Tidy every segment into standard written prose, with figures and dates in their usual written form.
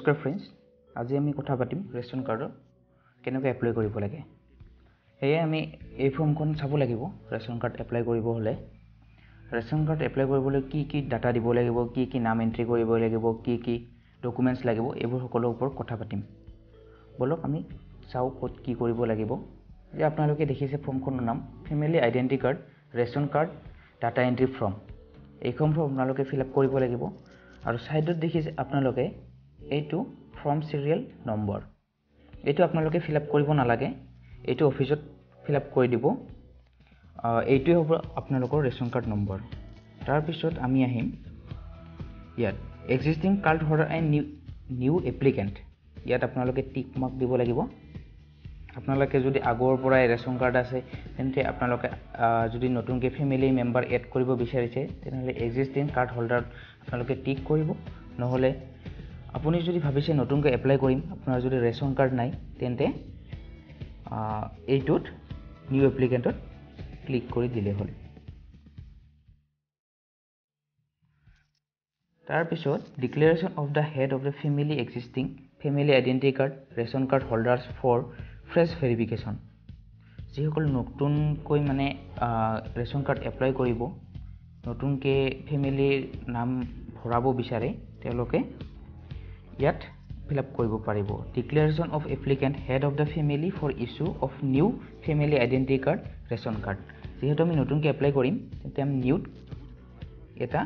নমস্কাৰ ফ্ৰেণ্ডছ, আজি আমি কথা পাতিম ৰেচন কাৰ্ডৰ কেনেকৈ এপ্লাই কৰিব লাগে। সেয়ে আমি এই ফৰ্মখন চাব লাগিব। ৰেচন কাৰ্ড এপ্লাই কৰিব হ'লে ৰেচন কাৰ্ড এপ্লাই কৰিবলৈ কি ডাটা দিব লাগিব, কি নাম এন্ট্ৰি কৰিব লাগিব, কি ডকুমেণ্টছ লাগিব, এইবোৰ সকলোৰ ওপৰত কথা পাতিম। বলক আমি চাওঁ ক'ত কি কৰিব লাগিব। যে আপোনালোকে দেখিছে ফৰ্মখনৰ নাম family identity card ration card data entry form. এইখন ফৰ্ম আপোনালোকে ফিল আপ কৰিব লাগিব। আৰু সাইডত দেখিছে আপোনালোকে এইটো ফৰ্ম সিৰিয়াল নম্বৰ। এইটো আপোনালোকে ফিল আপ কৰিব নালাগে, এইটো অফিচত ফিল আপ কৰি দিব। এইটোৱে হ'ব আপোনালোকৰ ৰেচন কাৰ্ড নম্বৰ। তাৰ পিছত আমি আহিম ইয়াত existing card holder and new applicant. ইয়াত আপোনালোকে টিক মাৰ্ক দিব লাগিব। আপোনালোকে যদি আগৰ পৰাই ৰেচন কাৰ্ড আছে তেন্তে আপোনালোকে যদি নতুনকৈ ফেমিলি মেম্বাৰ এড কৰিব বিচাৰিছে তেনেহ'লে এক্সিষ্টিং কাৰ্ড হোল্ডাৰত আপোনালোকে টিক কৰিব। নহ'লে আপুনি যদি ভাবিছে নতুনকৈ এপ্লাই কৰিম, আপোনাৰ যদি ৰেচন কাৰ্ড নাই তেন্তে এইটোত নিউ এপ্লিকেণ্টত ক্লিক কৰি দিলে হ'ল। তাৰপিছত declaration of the head of the family existing family identity card ration card holders for fresh verification. যিসকল নতুনকৈ ৰেচন কাৰ্ড এপ্লাই কৰিব, নতুনকৈ ফেমিলিৰ নাম ভৰাব বিচাৰে, তেওঁলোকে ইয়াত ফিল আপ কৰিব পাৰিব। Declaration of applicant head of the family for issue of new family identity card ration card. যিহেতু আমি নতুনকৈ এপ্লাই কৰিম তেন্তে আমি নিউত এটা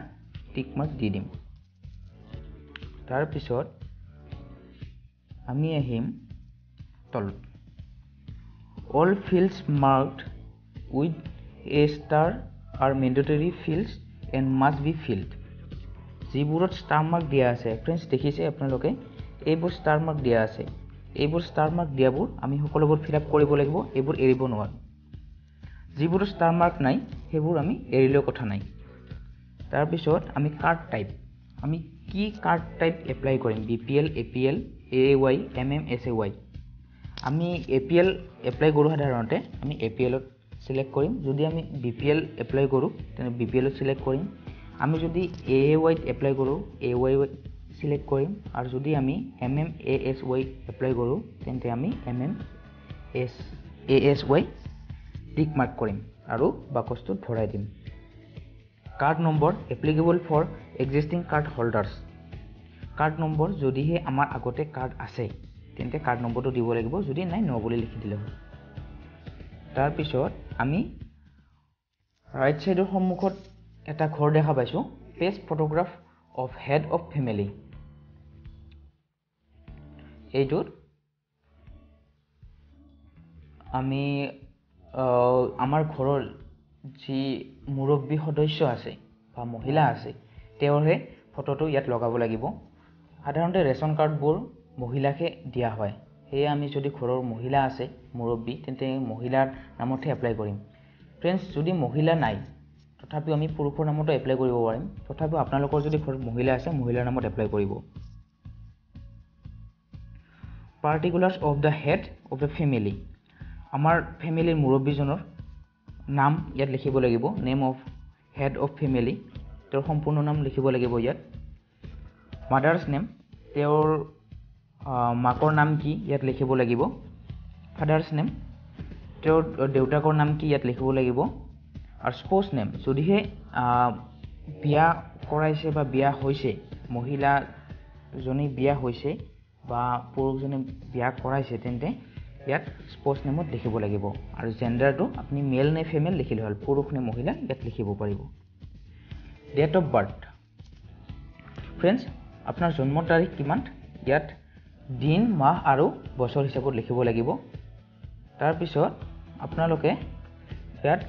টিক মাৰ্ক দি দিম। তাৰপিছত আমি আহিম তলত all fields marked with a star are mandatory fields and must be filled. যিবোৰত ষ্টাৰ মাৰ্ক দিয়া আছে, ফ্ৰেণ্ডছ দেখিছে আপোনালোকে এইবোৰ ষ্টাৰ মাৰ্ক দিয়া আছে। এইবোৰ ষ্টাৰ মাৰ্ক দিয়াবোৰ আমি সকলোবোৰ ফিল আপ কৰিব লাগিব, এইবোৰ এৰিব নোৱাৰোঁ। যিবোৰ ষ্টাৰ মাৰ্ক নাই সেইবোৰ আমি এৰিলেও কথা নাই। তাৰপিছত আমি কাৰ্ড টাইপ, আমি কি কাৰ্ড টাইপ এপ্লাই কৰিম, BPL, APL, AAY, MM, SAY। আমি APL এপ্লাই কৰোঁ সাধাৰণতে আমি APLত চিলেক্ট কৰিম। যদি আমি BPL এপ্লাই কৰোঁ তেনে BPLত চিলেক্ট কৰিম। আমি যদি AAYত এপ্লাই কৰোঁ AAY চিলেক্ট কৰিম। আৰু যদি আমি MM, ASY এপ্লাই কৰোঁ তেন্তে আমি MM, ASY টিক মাৰ্ক কৰিম আৰু বাকচটোত ভৰাই দিম। Card number applicable for existing card holders. Card number যদিহে আমাৰ আগতে কাৰ্ড আছে তেন্তে কাৰ্ড নম্বৰটো দিব লাগিব, যদি নাই ন বুলি লিখি দিলে হ'ল। তাৰপিছত আমি ৰাইট ছাইডৰ সন্মুখত এটা ঘৰ দেখা পাইছোঁ, paste photograph of head of family. এইটোত আমি আমাৰ ঘৰৰ যি মুৰব্বী সদস্য আছে বা মহিলা আছে তেওঁৰহে ফটোটো ইয়াত লগাব লাগিব। সাধাৰণতে ৰেচন কাৰ্ডবোৰ মহিলাকে দিয়া হয়। সেয়ে আমি যদি ঘৰৰ মহিলা আছে মুৰব্বী তেন্তে মহিলাৰ নামতহে এপ্লাই কৰিম। ফ্ৰেণ্ডছ, যদি মহিলা নাই তথাপিও আমি পুৰুষৰ নামতো এপ্লাই কৰিব পাৰিম। তথাপিও আপোনালোকৰ যদি ঘৰত মহিলা আছে মহিলাৰ নামত এপ্লাই কৰিব। Particulars of the head of the family. আমাৰ ফেমিলিৰ মুৰব্বীজনৰ নাম ইয়াত লিখিব লাগিব। Name of head of family, তেওঁৰ সম্পূৰ্ণ নাম লিখিব লাগিব ইয়াত। মাদাৰ্ছ নেম, তেওঁৰ মাকৰ নাম কি ইয়াত লিখিব লাগিব। ফাদাৰ্ছ নেম, তেওঁৰ দেউতাকৰ নাম কি ইয়াত লিখিব লাগিব। আৰু স্পৌছ নেম, যদিহে বিয়া কৰাইছে বা বিয়া হৈছে, মহিলাজনী বিয়া হৈছে বা পুৰুষজনে বিয়া কৰাইছে তেন্তে ইয়াত স্পৌছ নেমত লিখিব লাগিব। আৰু জেণ্ডাৰটো আপুনি মেল নে ফিমেল লিখিলে হ'ল, পুৰুষ নে মহিলা ইয়াত লিখিব পাৰিব। ডেট অফ বাৰ্থ, ফ্ৰেণ্ডছ আপোনাৰ জন্ম তাৰিখ কিমান ইয়াত দিন, মাহ আৰু বছৰ হিচাপত লিখিব লাগিব। তাৰপিছত আপোনালোকে ইয়াত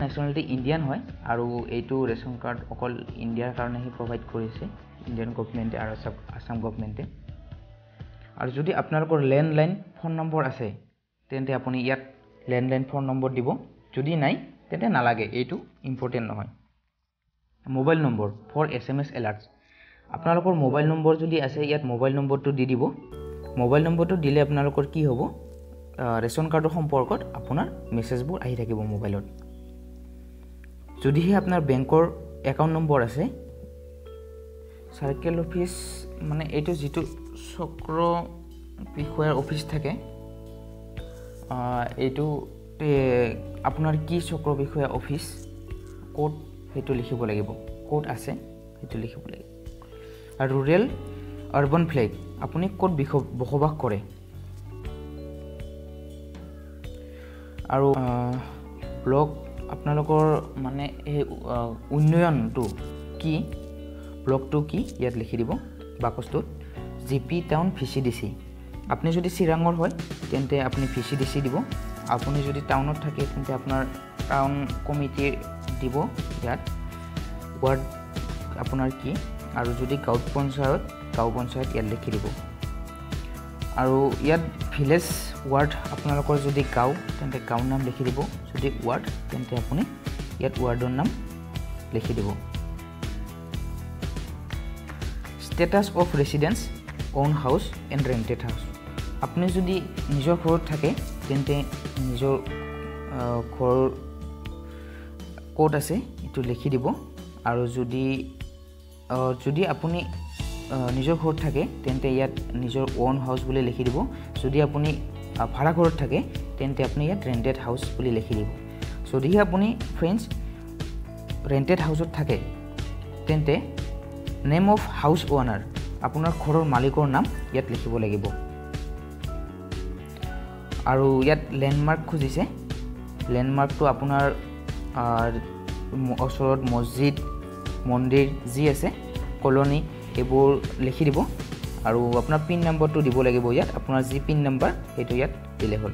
নেশ্যনেলিটি ইণ্ডিয়ান হয় আৰু এইটো ৰেচন কাৰ্ড অকল ইণ্ডিয়াৰ কাৰণেহে প্ৰভাইড কৰিছে, ইণ্ডিয়ান গভমেণ্টে আৰু আছাম গভমেণ্টে। আৰু যদি আপোনালোকৰ লেণ্ডলাইন ফোন নম্বৰ আছে তেন্তে আপুনি ইয়াত লেণ্ডলাইন ফোন নম্বৰ দিব, যদি নাই তেন্তে নালাগে, এইটো ইম্পৰ্টেণ্ট নহয়। Mobile number for SMS alerts, আপোনালোকৰ মোবাইল নম্বৰ যদি আছে ইয়াত মোবাইল নম্বৰটো দি দিব। মোবাইল নম্বৰটো দিলে আপোনালোকৰ কি হ'ব, ৰেচন কাৰ্ডৰ সম্পৰ্কত আপোনাৰ মেছেজবোৰ আহি থাকিব মোবাইলত। যদিহে আপোনাৰ বেংকৰ একাউণ্ট নম্বৰ আছে সাৰ্কেল অফিস মানে এইটো যেটো চক্ৰ বিষয়াৰ অফিস থাকে এইটো আপোনাৰ কি চক্ৰ বিষয়া অফিস কোড হেতু লিখিব লাগিব কোড আছে হেতু লিখিব লাগিব আৰু ৰুৰেল আৰবান ফ্ল্যাগ আপুনি কোড বসবাস কৰে আৰু ব্লক আপোনালোকৰ মানে এই উন্নয়নটো কি ব্লকটো কি ইয়াত লিখি দিব বাকসটোত জিপি টাউন ভিচিডিসি আপনি যদি চিৰাঙৰ হয় তেন্তে আপুনি ভিচিডিসি দিব আপুনি যদি টাউনত থাকে তেন্তে আপোনাৰ টাউন কমিটি দিব ইয়াত ওয়াৰ্ড আপোনাৰ কি আৰু যদি গাঁও পঞ্চায়ত ইয়াত লিখি দিব আৰু ইয়াত ভিলেজ ওয়াৰ্ড আপোনালোকৰ যদি গাঁও তেন্তে গাঁও নাম লিখি দিব যদি ওয়াৰ্ড তেন্তে আপুনি ইয়াত ওয়াৰ্ডৰ নাম লিখি দিব status of residence own house and rented house আপনি যদি নিজৰ ঘৰত থাকে তেন্তে নিজৰ ঘৰ কোড আছে এটো লিখি দিব আৰু যদি আপুনি নিজৰ ঘৰত থাকে তেন্তে ইয়াত নিজৰ ওন হাউস বুলি লিখি দিব যদি আপুনি ভাড়া ঘৰত থাকে তেন্তে আপুনি ইয়াত ৰেন্টেড হাউস বুলি লিখি দিব যদি আপুনি ফ্ৰেন্ডস ৰেন্টেড হাউসত থাকে তেন্তে নেম অফ হাউস ওনাৰ আপোনাৰ ঘৰৰ মালিকৰ নাম ইয়াত লিখিব লাগিব আৰু ইয়াত ল্যান্ডমাৰ্ক খুজিছে ল্যান্ডমাৰ্কটো আপোনাৰ ওচৰত মছজিদ মন্দিৰ যি আছে কলনী এবোৰ লিখি দিব আৰু আপোনাৰ পিন নম্বৰটো দিব লাগিব ইয়াত আপোনাৰ যি পিন নম্বৰ হেতু ইয়াত দিলে হ'ল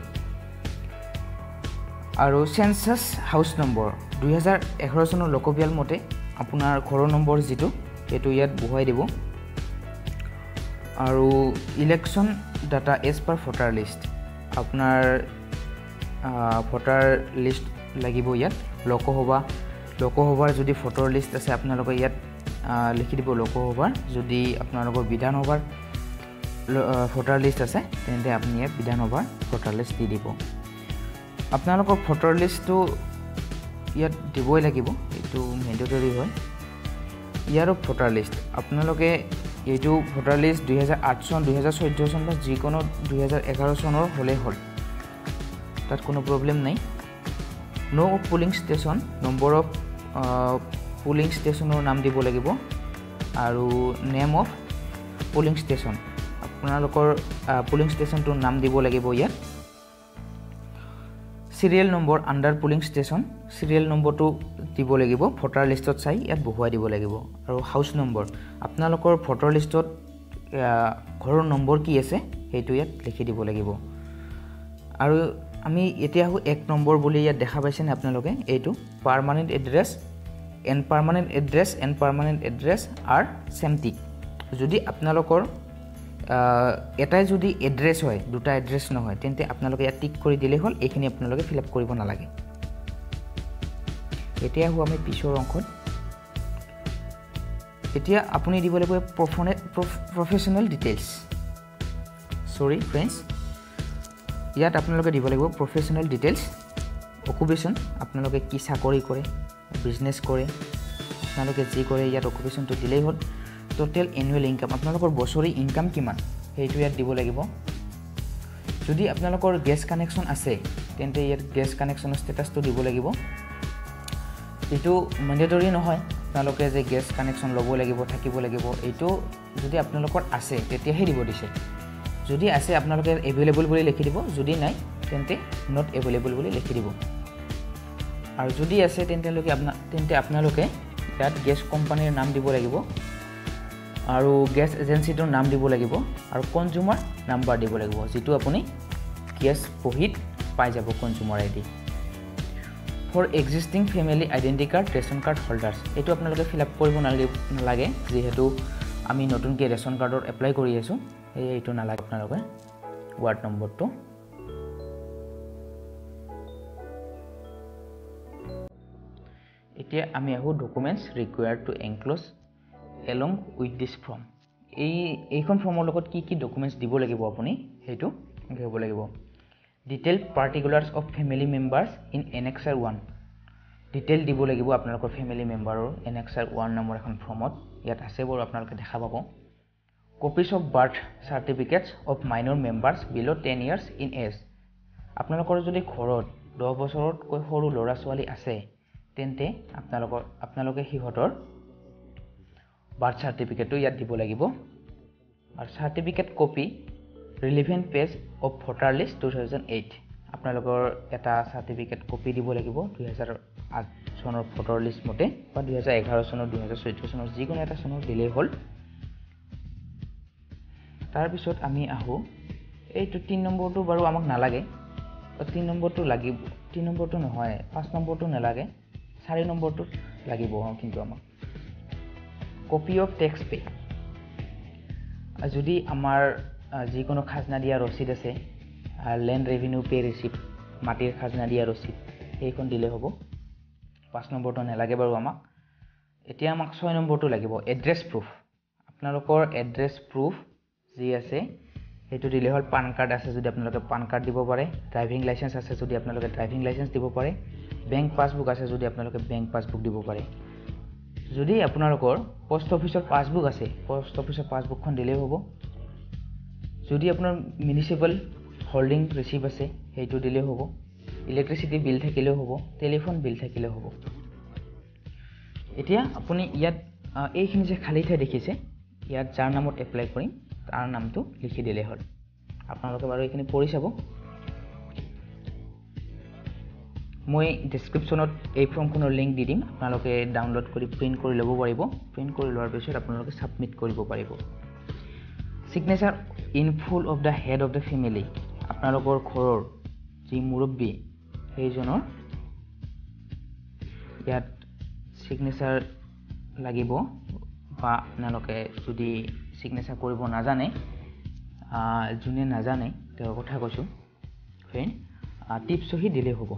আৰু সেন্সাস হাউস নম্বৰ 2011 চনৰ লোকপিয়াল মতে আপোনাৰ ঘৰৰ নম্বৰ যেটো এটো ইয়াত বহুৱাই দিব আৰু election data as per voter list আপোনাৰ ভোটাৰ লিষ্ট লাগিব ইয়াত লোকসভাৰ যদি ভোটাৰ লিষ্ট আছে আপোনালোকে ইয়াত লিখি দিব লোকসভাৰ যদি আপোনালোকৰ বিধানসভাৰ ভোটাৰ লিষ্ট আছে তেন্তে আপুনি ইয়াত বিধানসভাৰ ভোটাৰ লিষ্ট দি দিব আপোনালোকৰ ভোটাৰ লিষ্টটো ইয়াত দিবই লাগিব এটো মেন্ডেটৰি হয় ইয়াৰ ভোটাৰ লিষ্ট আপোনালোকে এইটো ভোটাৰ লিষ্ট 2008 চন 2014 চন বা যিকোনো 2011 চনৰ হলে হল তাত কোনো প্ৰবলেম নাই no polling station number of polling ষ্টেচনৰ নাম দিব লাগিব আৰু নেম অফ পুলিং ষ্টেচন আপোনালোকৰ পুলিং ষ্টেচনটোৰ নাম দিব লাগিব ইয়াত serial number under polling station serial নম্বৰটো দিব লাগিব ভোটাৰ লিষ্টত চাই ইয়াত বহুৱাই দিব লাগিব আৰু হাউস নম্বৰ আপোনালোকৰ ভোটাৰ লিষ্টত ঘৰৰ নম্বৰ কি আছে হেতু ইয়াত লিখি দিব লাগিব আৰু আমি এতিয়া এক নম্বৰ বুলি ইয়াত দেখা পাইছেনে আপোনালোকে এইটো পাৰ্মানেন্ট এড্ৰেছ আৰ সেমটিক যদি আপোনালোকৰ এটাই যদি এড্ৰেছ হয় দুটা এড্ৰেছ নহয় তেন্তে আপোনালোকে ইয়াত টিক কৰি দিলে হ'ল এইখিনি আপোনালোকে ফিল আপ কৰিব নালাগে এতিয়া আমি পিছৰ অংশত এতিয়া আপুনি দিব লাগিব প্ৰফেশনাল ডিটেইলছ সৰি ফ্ৰেন্ডস ইয়াত আপোনালোকে দিব লাগিব প্ৰফেশনাল ডিটেইলছ অকুপেশন আপোনালোকে কি চাকৰি কৰে বিজনেছ কৰে আপোনালোকে যি কৰে ইয়াত অকুপেশনটো দিলেই হ'ল টোটাল এনুৱেল ইনকাম আপোনালোকৰ বছৰি ইনকাম কিমান হেতু ইয়াত দিব লাগিব যদি আপোনালোকৰ গ্যাস কানেকশন আছে তেন্তে ইয়াত গ্যাস কানেকশনৰ ষ্টেটাসটো দিব লাগিব এটো ম্যান্ডেটৰি নহয় আপোনালোকে যে গ্যাস কানেকশন ল'ব লাগিব থাকিব লাগিব এটো যদি আপোনালোকৰ আছে তেতিয়াহে দিব দিছে যদি আছে আপোনালোকে এভেইলেবল বুলি লিখি দিব যদি নাই তেন্তে নট এভেইলেবল বুলি লিখি দিব আৰু যদি আছে তেন্তে আপোনালোকে ইয়াত গ্যাস কোম্পানীৰ নাম দিব লাগিব আৰু গ্যাস এজেন্সিটোৰ নাম দিব লাগিব আৰু কনজিউমাৰ নাম্বাৰ দিব লাগিব যেটো আপুনি গ্যাস পহিত পাই যাব consumer ID for existing family identity card ration card holders এটো আপোনালোকে ফিল আপ কৰিব নালাগে যেহেতু আমি নতুনকৈ ৰেশন কাৰ্ডৰ এপ্লাই কৰি আছো এইটো নালাগে আপোনালোকে ওয়াৰ্ড নম্বৰটো এতিয়া আমি আহো documents required to enclose along with this form এইখন ফৰ্মৰ লগত কি ডকুমেন্টস দিব লাগিব আপুনি হেতু লিখিব লাগিব detailed particulars of family members in annexure 1 detail দিব লাগিব আপোনালোকৰ ফ্যামিলি মেম্বাৰৰ annexure 1 নম্বৰ এখন ফৰ্মত ইয়াত আছে বাৰু আপোনালোকে দেখা পাব copies of birth certificates of minor members below 10 years in age আপোনালোকৰ যদি ঘৰত 10 বছৰতকৈ সৰু ল'ৰা ছোৱালী আছে তেন্তে আপোনালোকে সিহঁতৰ বাৰ্থ চাৰ্টিফিকেটটো ইয়াত দিব লাগিব আৰু certificate copy relevant page of voter list 2008 আপোনালোকৰ এটা চাৰ্টিফিকেট কপি দিব লাগিব 2008 চনৰ ভোটাৰ লিষ্ট মতে বা 2011 চনৰ 2014 চনৰ যিকোনো এটা চনৰ দিলেই হ'ল তাৰ পিছত আমি আহো এইটো 3 নম্বৰটো বাৰু আমাক নালাগে 3 নম্বৰটো লাগিব 3 নম্বৰটো নহয় 5 নম্বৰটো নালাগে 4 নম্বৰটো লাগিব কিন্তু আমাক কপি অফ টেক্স পে যদি আমাৰ যিকোনো খাজনা দিয়া ৰচিদ আছে ল্যান্ড ৰেভিনিউ পে ৰিসিপ্ট মাটিৰ খাজনা দিয়া ৰচিদ এইখন দিলে হ'ব 5 নম্বৰটো নালাগে বাৰু আমাক এতিয়া আমাক 6 নম্বৰটো লাগিব এড্ৰেছ প্ৰুফ আপোনালোকৰ এড্ৰেছ প্ৰুফ যি আছে সেইটো দিলে হ'ল পান কাৰ্ড আছে যদি আপোনালোকে পান কাৰ্ড দিব পাৰে ড্ৰাইভিং লাইসেন্স আছে যদি আপোনালোকে ড্ৰাইভিং লাইসেন্স দিব পাৰে বেংক পাছবুক আছে যদি আপোনালোকে বেংক পাছবুক দিব পাৰে যদি আপোনালোকৰ পোষ্ট অফিচৰ পাছবুক আছে পোষ্ট অফিচৰ পাছবুকখন দিলেই হ'ব যদি আপোনাৰ মিউনিসিপাল হোল্ডিং ৰিসিপ্ট আছে সেইটো দিলেই হ'ব ইলেক্ট্ৰিসিটি বিল থাকিলেও হ'ব টেলিফোন বিল থাকিলেও হ'ব এতিয়া আপুনি ইয়াত এইখিনি যে খালি ঠাই দেখিছে ইয়াত যাৰ নামত এপ্লাই কৰিম তাৰ নামটো লিখি দিলে হ'ল আপোনালোকে বাৰু এইখিনি পঢ়ি চাব মই ডেসক্ৰিপচনত এই ফৰ্মখনৰ লিংক দি দিম আপোনালোকে ডাউনলোড কৰি প্ৰিন্ট কৰি ল'ব পাৰিব প্ৰিন্ট কৰি লোৱাৰ পিছত আপোনালোকে সাবমিট কৰিব পাৰিব signature in full of the head of the family আপোনালোকৰ ঘৰৰ যি মুৰব্বী সেইজনৰ ইয়াত সিগনেচাৰ লাগিব বা আপোনালোকে যদি সিগনেচাৰ কৰিব নাজানে যোনে নাজানে তেওঁৰ কথা কৈছো ফ্ৰেন্ড টিপ সহি দিলে হ'ব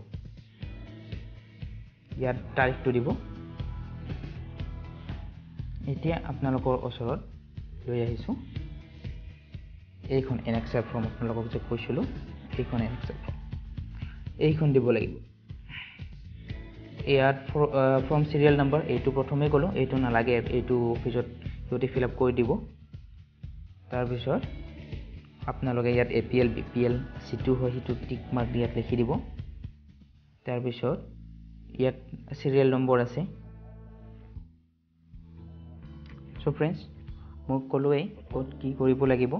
ইয়াত তাৰিখটো দিব এতিয়া আপোনালোকৰ ওচৰত লৈ আহিছো এইখন এনএক্সআৰ ফৰ্ম আপোনালোকক যে কৈছিলো এইখন এনএক্সআৰ ফৰ্ম এইখন দিব লাগিব ইয়াত ফৰ্ম সিৰিয়াল নাম্বাৰ এইটো প্ৰথমে ক'লো এইটো নালাগে এইটো অফিচত যদি ফিল আপ কৰি দিব তাৰ পিছত আপোনালোকে ইয়াত এপিএল বিপিএল সিটো হয় হিটো টিক মাৰ্ক দিয়াত লিখি দিব তাৰ পিছত ইয়াত সিৰিয়াল নম্বৰ আছে সো ফ্ৰেন্ডস মোক ক'লোৱে ক'ত কি কৰিব লাগিব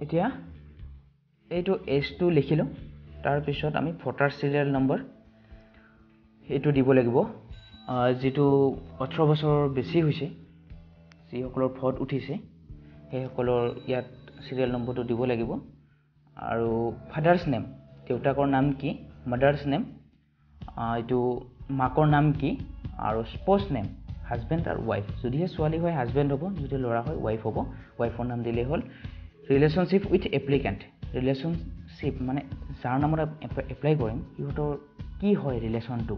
এতিয়া এইটো এজ2 লিখিলো তাৰ পিছত আমি ভোটাৰ সিৰিয়াল নম্বৰ এইটো দিব লাগিব যেটো 18 বছৰৰ বেছি হৈছে যিসকলৰ ভোট উঠিছে সেইসকলৰ ইয়াত সিৰিয়াল নম্বৰটো দিব লাগিব আৰু ফাদাৰ্স নেম দেউতাকৰ নাম কি মাদাৰ্স নেম এইটো মাকৰ নাম কি আৰু স্পৌছ নেম হাজবেণ্ড আৰু ওয়াইফ যদি ছোৱালী হয় হাজবেণ্ড হ'ব যদি ল'ৰা হয় ওয়াইফ হ'ব ওয়াইফৰ নাম দিলে হ'ল ৰিলেশনশিপ উইথ এপ্লিকেন্ট ৰিলেশনশিপ মানে যাৰ নামত এপ্লাই কৰিম ইহঁতৰ কি হয় ৰিলেশনটো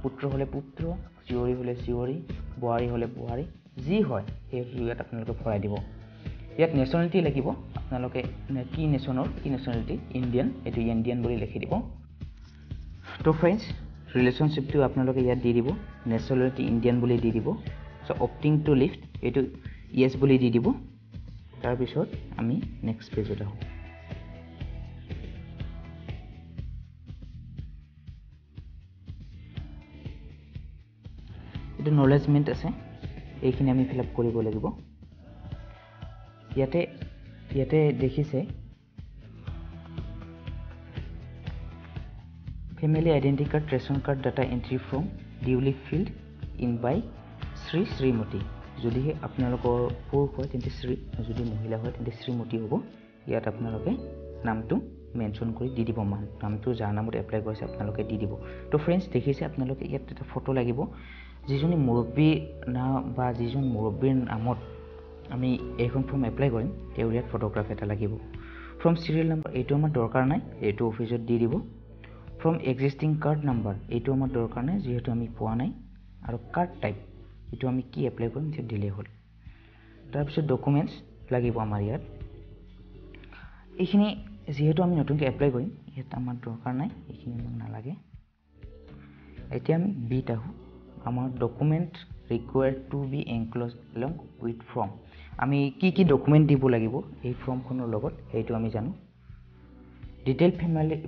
পুত্ৰ হলে পুত্ৰ জীয়ৰী হলে জীয়ৰী বোৱাৰী হলে বোৱাৰী যি হয় সেই ইয়াত আপোনালোকে ভৰাই দিব ইয়াত নেশনালিটি লাগিব আপোনালোকে কি নেশনৰ কি নেশনালিটি ইন্ডিয়ান এটো ইন্ডিয়ান বুলি লিখি দিব তো ফ্ৰেন্ডস ৰিলেশনশিপটো আপোনালোকে ইয়াত দি দিব নেশনালিটি ইন্ডিয়ান বুলি দি দিব সো অপটিং টু লিফট এটো ইয়েস বুলি দি দিব তাৰ পিছত আমি নেক্সট পেজত আহো এটো নলেজমেন্ট আছে এইখিনি আমি ফিল আপ কৰিব লাগিব ইয়াতে দেখিছে family identity card ration card data entry form duly filled in by Shri Shrimati যদিহে আপোনালোকৰ পুৰুষ হয় তেন্তে শ্ৰী যদি মহিলা হয় তেন্তে শ্ৰীমতী হ'ব ইয়াত আপোনালোকে নামটো মেনশন কৰি দি দিব নামটো যাৰ নামত এপ্লাই কৰিছে আপোনালোকে দি দিব তো ফ্ৰেন্ডস দেখিছে আপোনালোকে ইয়াত এটা ফটো লাগিব যিজনী মুৰব্বী না বা যিজন মুৰব্বীৰ নামত আমি এইখন ফৰ্ম এপ্লাই কৰিম তেওঁৰ ইয়াত ফটোগ্ৰাফ এটা লাগিব ফ্ৰম সিৰিয়াল নাম্বাৰ এইটো আমাৰ দৰকাৰ নাই এইটো অফিচত দি দিব ফ্ৰম এক্সিস্টিং কাৰ্ড নাম্বাৰ এইটো আমাৰ দৰকাৰ নাই যেহেতু আমি পোৱা নাই আৰু কাৰ্ড টাইপ এইটো আমি কি এপ্লাই কৰিম যে দিলে হ'ল তাৰ পিছত ডকুমেন্টস লাগিব আমাৰ ইয়াত এইখিনি যেহেতু আমি নতুনকৈ এপ্লাই কৰিম ইয়াত আমাৰ দৰকাৰ নাই এইখিনি আমাক নালাগে এতিয়া আমি বিট আহো আমাৰ document required to be enclosed along with form আমি কি ডকুমেন্ট দিব লাগিব এই ফৰ্মখনৰ লগত এইটো আমি জানো detailed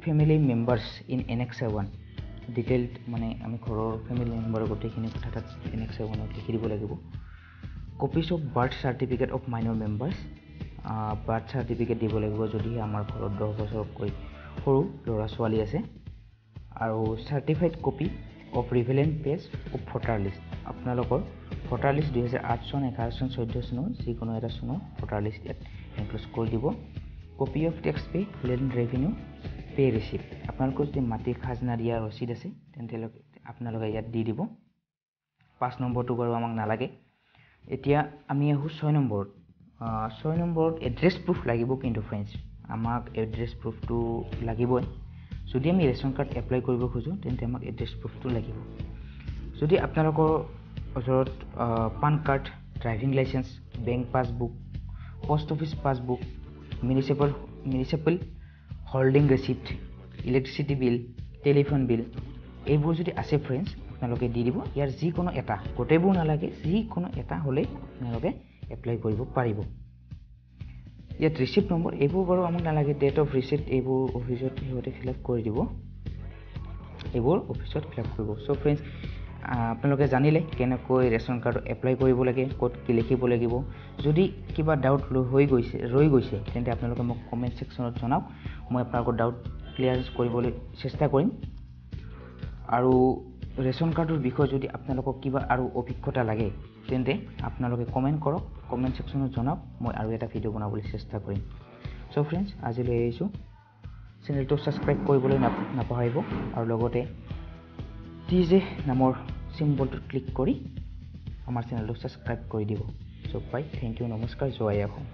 family members in annex 1 detailed মানে আমি ঘৰৰ family member গোটেইখিনি কথা তাত annex 1 ত লিখি দিব লাগিব copies of birth certificate of minor members birth certificate দিব লাগিব যদি আমাৰ ঘৰত 10 বছৰতকৈ সৰু ল'ৰা ছোৱালী আছে আৰু certified copy of relevant page of voter list আপোনালোকৰ voter list 2008 চন 11 চন 14 চনৰ যিকোনো এটা চনৰ voter list ইয়াত ইনক্লুড কৰি দিব copy of tax pay land revenue pay receipt আপোনালোকৰ যদি মাটি খাজনা দিয়া ৰচিদ আছে তেন্তে আপোনালোকে ইয়াত দি দিব 5 নম্বৰটো বাৰু আমাক নালাগে এতিয়া আমি আহো 6 নম্বৰত এড্ৰেছ প্ৰুফ লাগিব কিন্তু ফ্ৰেন্ডছ আমাক এড্ৰেছ প্ৰুফটো লাগিবই যদি আমি ৰেচন কাৰ্ড এপ্লাই কৰিব খোজো তেন্তে আমাক এড্ৰেছ প্ৰুফটো লাগিব যদি আপোনালোকৰ ওচৰত PAN card driving licence bank passbook post office passbook municipal holding receipt electricity bill telephone bill এইবোৰ যদি আছে ফ্ৰেন্ডছ আপোনালোকে দি দিব ইয়াৰ যিকোনো এটা গোটেইবোৰ নালাগে যিকোনো এটা হলে আপোনালোকে এপ্লাই কৰিব পাৰিব ইয়াত ৰিসিপ্ট নম্বৰ এইবোৰ বাৰু আমাক নালাগে ডেট অফ ৰিসিপ্ট এইবোৰ অফিচত হিহতে ফিল আপ কৰি দিব এইবোৰ অফিচত ফিল আপ কৰিব সো ফ্ৰেন্ডছ আপোনালোকে জানিলে কেনেকৈ ৰেচন কাৰ্ড এপ্লাই কৰিব লাগে ক'ত কি লিখিব লাগিব যদি কিবা ডাউট ৰৈ গৈছে তেন্তে আপোনালোকে মোক কমেন্ট সেকশনত জনাওক মই আপোনালোকৰ ডাউট ক্লিয়াৰেন্স কৰিবলৈ চেষ্টা কৰিম আৰু ৰেচন কাৰ্ডৰ বিষয়ে যদি আপোনালোকক কিবা আৰু অভিজ্ঞতা লাগে তেন্তে আপোনালোকে কমেন্ট কৰক কমেন্ট সেকশনত জনাওক মই আৰু এটা ভিডিও বনাবলৈ চেষ্টা কৰিম সো ফ্ৰেন্ডছ আজিলৈ এৰিছো চেনেলটো সাবস্ক্ৰাইব কৰিবলৈ নাপাহৰিব আৰু লগতে টিজে নামৰ সিম্বলটো ক্লিক কৰি আমাৰ চেনেলটো সাবস্ক্ৰাইব কৰি দিব সো বাই থ্যাংক ইউ নমস্কাৰ জয় অসম